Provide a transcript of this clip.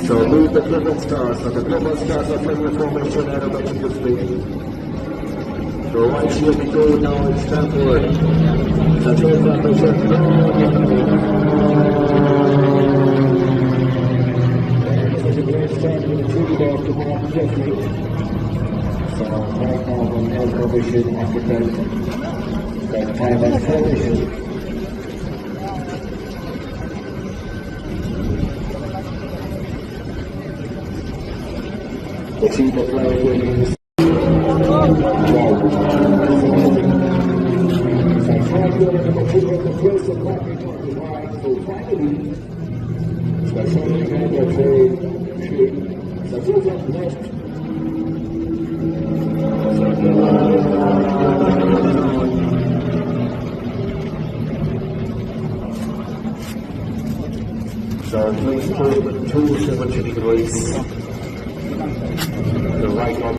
Salute the Global Stars, and the Global Stars are from formation and about to speed. So right here we go now in Stanford. The train formation it's a great start with the two off the ball Jeffrey. So right now on air formation after that time on formation. The team of players so please 2 7 race. The right one.